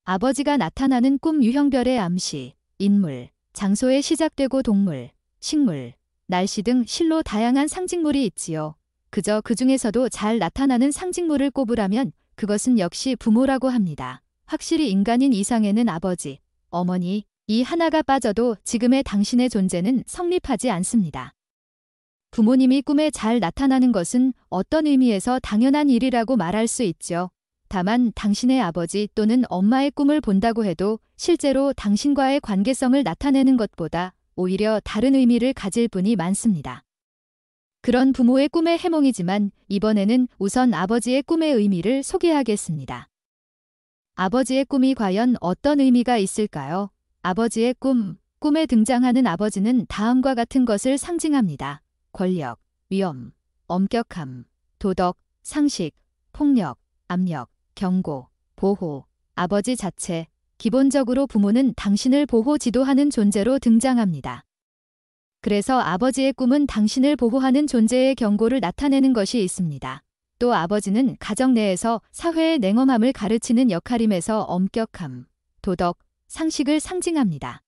아버지가 나타나는 꿈 유형별의 암시, 인물, 장소에 시작되고 동물, 식물, 날씨 등 실로 다양한 상징물이 있지요. 그저 그 중에서도 잘 나타나는 상징물을 꼽으라면 그것은 역시 부모라고 합니다. 확실히 인간인 이상에는 아버지, 어머니, 이 하나가 빠져도 지금의 당신의 존재는 성립하지 않습니다. 부모님이 꿈에 잘 나타나는 것은 어떤 의미에서 당연한 일이라고 말할 수 있죠. 다만 당신의 아버지 또는 엄마의 꿈을 본다고 해도 실제로 당신과의 관계성을 나타내는 것보다 오히려 다른 의미를 가질 분이 많습니다. 그런 부모의 꿈의 해몽이지만 이번에는 우선 아버지의 꿈의 의미를 소개하겠습니다. 아버지의 꿈이 과연 어떤 의미가 있을까요? 아버지의 꿈, 꿈에 등장하는 아버지는 다음과 같은 것을 상징합니다. 권력, 위험, 엄격함, 도덕, 상식, 폭력, 압력, 경고, 보호, 아버지 자체, 기본적으로 부모는 당신을 보호 지도하는 존재로 등장합니다. 그래서 아버지의 꿈은 당신을 보호하는 존재의 경고를 나타내는 것이 있습니다. 또 아버지는 가정 내에서 사회의 냉엄함을 가르치는 역할임에서 엄격함, 도덕, 상식을 상징합니다.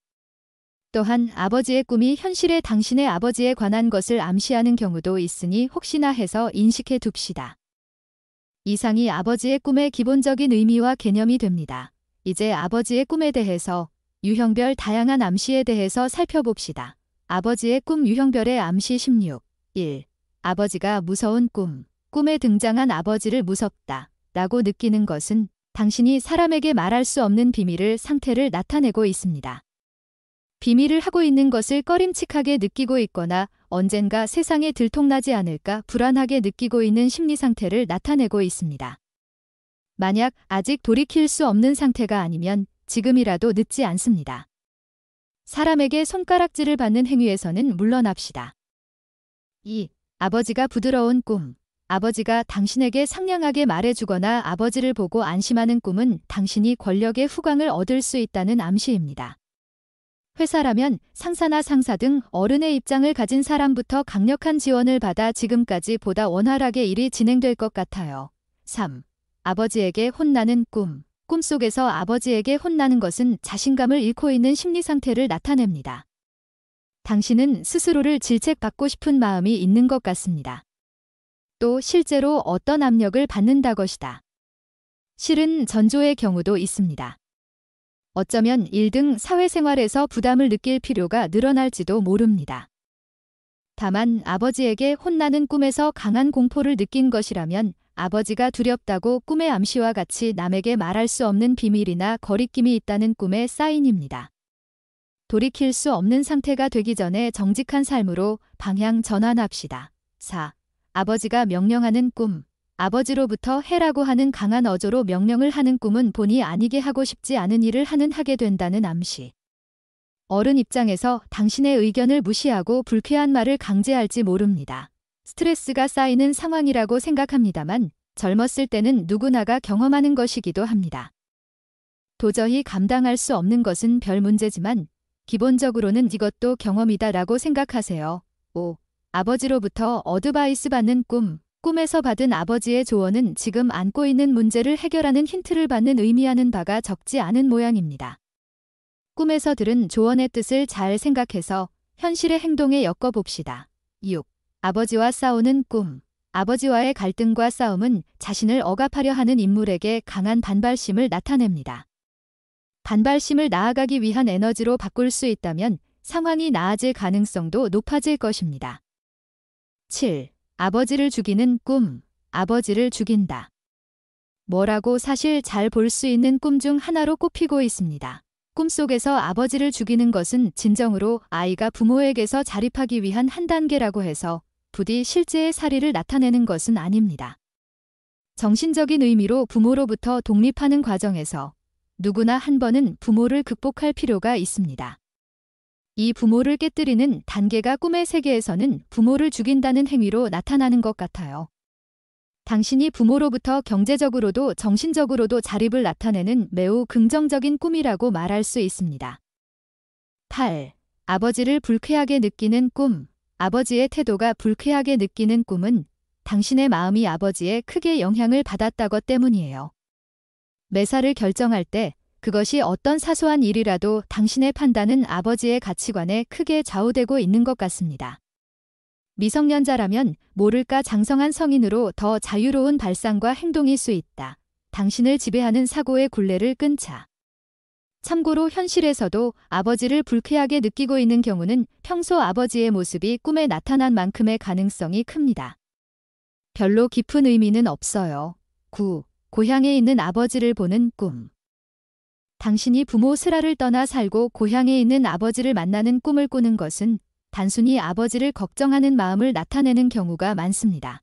또한 아버지의 꿈이 현실의 당신의 아버지에 관한 것을 암시하는 경우도 있으니 혹시나 해서 인식해 둡시다. 이상이 아버지의 꿈의 기본적인 의미와 개념이 됩니다. 이제 아버지의 꿈에 대해서 유형별 다양한 암시에 대해서 살펴봅시다. 아버지의 꿈 유형별의 암시 16. 1. 아버지가 무서운 꿈. 꿈에 등장한 아버지를 무섭다 라고 느끼는 것은 당신이 사람에게 말할 수 없는 비밀을 상태를 나타내고 있습니다. 비밀을 하고 있는 것을 꺼림칙하게 느끼고 있거나 언젠가 세상에 들통나지 않을까 불안하게 느끼고 있는 심리 상태를 나타내고 있습니다. 만약 아직 돌이킬 수 없는 상태가 아니면 지금이라도 늦지 않습니다. 사람에게 손가락질을 받는 행위에서는 물러납시다. 2. 아버지가 부드러운 꿈. 아버지가 당신에게 상냥하게 말해주거나 아버지를 보고 안심하는 꿈은 당신이 권력의 후광을 얻을 수 있다는 암시입니다. 회사라면 상사나 상사 등 어른의 입장을 가진 사람부터 강력한 지원을 받아 지금까지 보다 원활하게 일이 진행될 것 같아요. 3. 아버지에게 혼나는 꿈. 꿈속에서 아버지에게 혼나는 것은 자신감을 잃고 있는 심리 상태를 나타냅니다. 당신은 스스로를 질책받고 싶은 마음이 있는 것 같습니다. 또 실제로 어떤 압력을 받는다 것이다. 실은 전조의 경우도 있습니다. 어쩌면 일 등 사회생활에서 부담을 느낄 필요가 늘어날지도 모릅니다. 다만 아버지에게 혼나는 꿈에서 강한 공포를 느낀 것이라면 아버지가 두렵다고 꿈의 암시와 같이 남에게 말할 수 없는 비밀이나 거리낌이 있다는 꿈의 사인입니다. 돌이킬 수 없는 상태가 되기 전에 정직한 삶으로 방향 전환합시다. 4. 아버지가 명령하는 꿈. 아버지로부터 해라고 하는 강한 어조로 명령을 하는 꿈은 본의 아니게 하고 싶지 않은 일을 하게 된다는 암시. 어른 입장에서 당신의 의견을 무시하고 불쾌한 말을 강제할지 모릅니다. 스트레스가 쌓이는 상황이라고 생각합니다만 젊었을 때는 누구나가 경험하는 것이기도 합니다. 도저히 감당할 수 없는 것은 별 문제지만 기본적으로는 이것도 경험이다라고 생각하세요. 5. 아버지로부터 어드바이스 받는 꿈. 꿈에서 받은 아버지의 조언은 지금 안고 있는 문제를 해결하는 힌트를 받는 의미하는 바가 적지 않은 모양입니다. 꿈에서 들은 조언의 뜻을 잘 생각해서 현실의 행동에 엮어봅시다. 6. 아버지와 싸우는 꿈. 아버지와의 갈등과 싸움은 자신을 억압하려 하는 인물에게 강한 반발심을 나타냅니다. 반발심을 나아가기 위한 에너지로 바꿀 수 있다면 상황이 나아질 가능성도 높아질 것입니다. 7. 아버지를 죽이는 꿈. 아버지를 죽인다. 뭐라고 사실 잘 볼 수 있는 꿈 중 하나로 꼽히고 있습니다. 꿈속에서 아버지를 죽이는 것은 진정으로 아이가 부모에게서 자립하기 위한 한 단계라고 해서 부디 실제의 사리를 나타내는 것은 아닙니다. 정신적인 의미로 부모로부터 독립하는 과정에서 누구나 한 번은 부모를 극복할 필요가 있습니다. 이 부모를 깨뜨리는 단계가 꿈의 세계에서는 부모를 죽인다는 행위로 나타나는 것 같아요. 당신이 부모로부터 경제적으로도 정신적으로도 자립을 나타내는 매우 긍정적인 꿈이라고 말할 수 있습니다. 8. 아버지를 불쾌하게 느끼는 꿈. 아버지의 태도가 불쾌하게 느끼는 꿈은 당신의 마음이 아버지에 크게 영향을 받았다것 때문이에요. 매사를 결정할 때 그것이 어떤 사소한 일이라도 당신의 판단은 아버지의 가치관에 크게 좌우되고 있는 것 같습니다. 미성년자라면 모를까 장성한 성인으로 더 자유로운 발상과 행동일 수 있다. 당신을 지배하는 사고의 굴레를 끊자. 참고로 현실에서도 아버지를 불쾌하게 느끼고 있는 경우는 평소 아버지의 모습이 꿈에 나타난 만큼의 가능성이 큽니다. 별로 깊은 의미는 없어요. 9. 고향에 있는 아버지를 보는 꿈. 당신이 부모 슬하를 떠나 살고 고향에 있는 아버지를 만나는 꿈을 꾸는 것은 단순히 아버지를 걱정하는 마음을 나타내는 경우가 많습니다.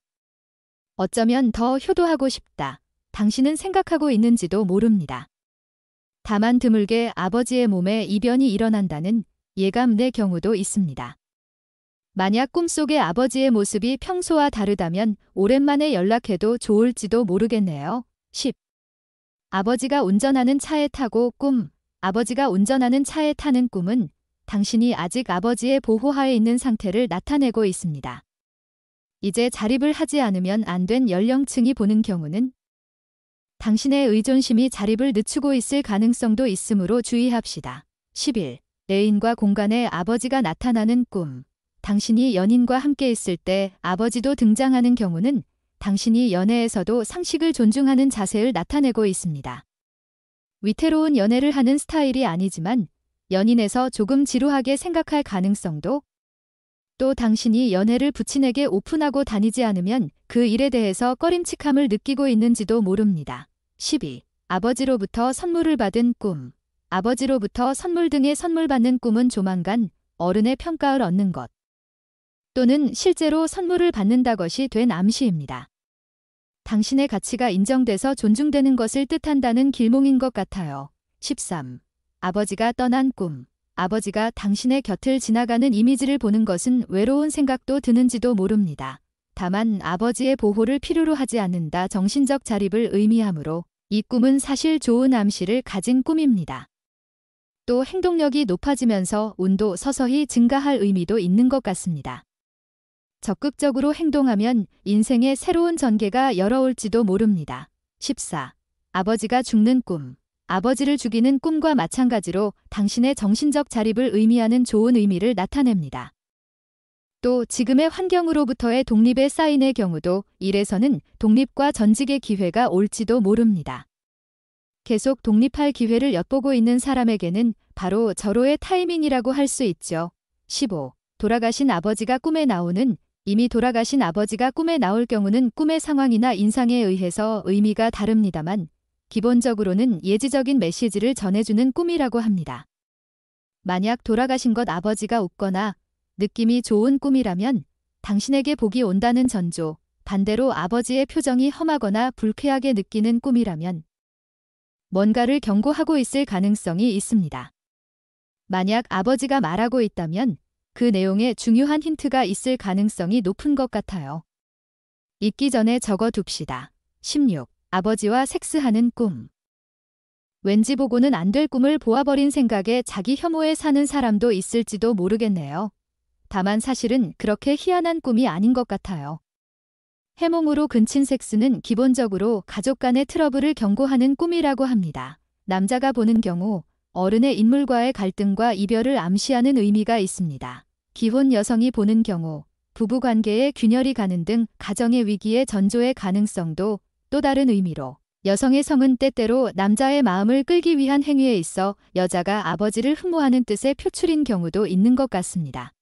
어쩌면 더 효도하고 싶다. 당신은 생각하고 있는지도 모릅니다. 다만 드물게 아버지의 몸에 이변이 일어난다는 예감의 경우도 있습니다. 만약 꿈속의 아버지의 모습이 평소와 다르다면 오랜만에 연락해도 좋을지도 모르겠네요. 10. 아버지가 운전하는 차에 타고 꿈. 아버지가 운전하는 차에 타는 꿈은 당신이 아직 아버지의 보호하에 있는 상태를 나타내고 있습니다. 이제 자립을 하지 않으면 안 된 연령층이 보는 경우는 당신의 의존심이 자립을 늦추고 있을 가능성도 있으므로 주의합시다. 11. 애인과 공간에 아버지가 나타나는 꿈. 당신이 연인과 함께 있을 때 아버지도 등장하는 경우는 당신이 연애에서도 상식을 존중하는 자세를 나타내고 있습니다. 위태로운 연애를 하는 스타일이 아니지만 연인에서 조금 지루하게 생각할 가능성도, 또 당신이 연애를 부친에게 오픈하고 다니지 않으면 그 일에 대해서 꺼림칙함을 느끼고 있는지도 모릅니다. 12. 아버지로부터 선물을 받은 꿈. 아버지로부터 선물 등의 선물 받는 꿈은 조만간 어른의 평가를 얻는 것, 또는 실제로 선물을 받는다 것이 된 암시입니다. 당신의 가치가 인정돼서 존중되는 것을 뜻한다는 길몽인 것 같아요. 13. 아버지가 떠난 꿈. 아버지가 당신의 곁을 지나가는 이미지를 보는 것은 외로운 생각도 드는지도 모릅니다. 다만 아버지의 보호를 필요로 하지 않는다 정신적 자립을 의미하므로 이 꿈은 사실 좋은 암시를 가진 꿈입니다. 또 행동력이 높아지면서 운도 서서히 증가할 의미도 있는 것 같습니다. 적극적으로 행동하면 인생의 새로운 전개가 열어올지도 모릅니다. 14. 아버지가 죽는 꿈. 아버지를 죽이는 꿈과 마찬가지로 당신의 정신적 자립을 의미하는 좋은 의미를 나타냅니다. 또 지금의 환경으로부터의 독립의 사인의 경우도 일에서는 독립과 전직의 기회가 올지도 모릅니다. 계속 독립할 기회를 엿보고 있는 사람에게는 바로 절호의 타이밍이라고 할 수 있죠. 15. 돌아가신 아버지가 꿈에 나오는. 이미 돌아가신 아버지가 꿈에 나올 경우는 꿈의 상황이나 인상에 의해서 의미가 다릅니다만 기본적으로는 예지적인 메시지를 전해주는 꿈이라고 합니다. 만약 돌아가신 것 아버지가 웃거나 느낌이 좋은 꿈이라면 당신에게 복이 온다는 전조, 반대로 아버지의 표정이 험하거나 불쾌하게 느끼는 꿈이라면 뭔가를 경고하고 있을 가능성이 있습니다. 만약 아버지가 말하고 있다면 그 내용에 중요한 힌트가 있을 가능성이 높은 것 같아요. 잊기 전에 적어둡시다. 16. 아버지와 섹스하는 꿈. 왠지 보고는 안 될 꿈을 보아버린 생각에 자기 혐오에 사는 사람도 있을지도 모르겠네요. 다만 사실은 그렇게 희한한 꿈이 아닌 것 같아요. 해몽으로 근친 섹스는 기본적으로 가족 간의 트러블을 경고하는 꿈이라고 합니다. 남자가 보는 경우 어른의 인물과의 갈등과 이별을 암시하는 의미가 있습니다. 기혼 여성이 보는 경우 부부관계에 균열이 가는 등 가정의 위기의 전조의 가능성도 또 다른 의미로, 여성의 성은 때때로 남자의 마음을 끌기 위한 행위에 있어 여자가 아버지를 흠모하는 뜻의 표출인 경우도 있는 것 같습니다.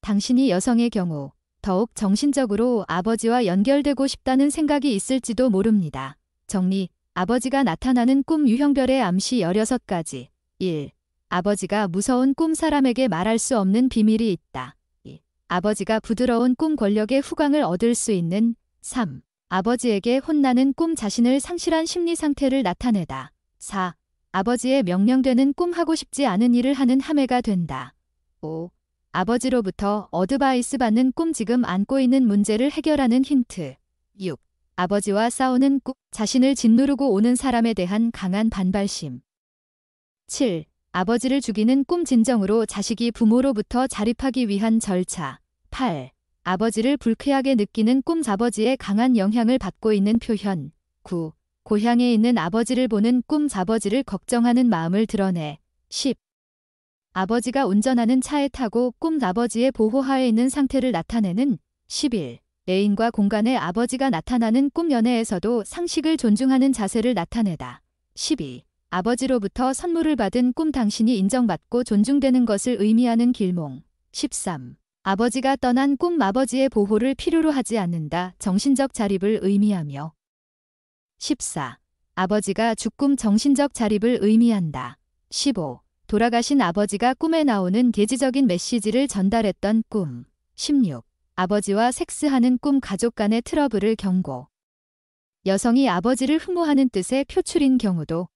당신이 여성의 경우 더욱 정신적으로 아버지와 연결되고 싶다는 생각이 있을지도 모릅니다. 정리. 아버지가 나타나는 꿈 유형별의 암시 16가지. 1. 아버지가 무서운 꿈. 사람에게 말할 수 없는 비밀이 있다. 2. 아버지가 부드러운 꿈. 권력의 후광을 얻을 수 있는. 3. 아버지에게 혼나는 꿈. 자신을 상실한 심리 상태를 나타내다. 4. 아버지의 명령되는 꿈. 하고 싶지 않은 일을 하는 함해가 된다. 5. 아버지로부터 어드바이스 받는 꿈. 지금 안고 있는 문제를 해결하는 힌트. 6. 아버지와 싸우는 꿈. 자신을 짓누르고 오는 사람에 대한 강한 반발심. 7. 아버지를 죽이는 꿈. 진정으로 자식이 부모로부터 자립하기 위한 절차. 8. 아버지를 불쾌하게 느끼는 꿈. 아버지의 강한 영향을 받고 있는 표현. 9. 고향에 있는 아버지를 보는 꿈 아버지를 걱정하는 마음을 드러내. 10. 아버지가 운전하는 차에 타고 꿈 아버지의 보호하에 있는 상태를 나타내는. 11. 애인과 공간에 아버지가 나타나는 꿈 연애에서도 상식을 존중하는 자세를 나타내다. 12. 아버지로부터 선물을 받은 꿈 당신이 인정받고 존중되는 것을 의미하는 길몽. 13. 아버지가 떠난 꿈 아버지의 보호를 필요로 하지 않는다. 정신적 자립을 의미하며. 14. 아버지가 죽꿈 정신적 자립을 의미한다. 15. 돌아가신 아버지가 꿈에 나오는 계지적인 메시지를 전달했던 꿈. 16. 아버지와 섹스하는 꿈 가족 간의 트러블을 경고. 여성이 아버지를 흠모하는 뜻의 표출인 경우도.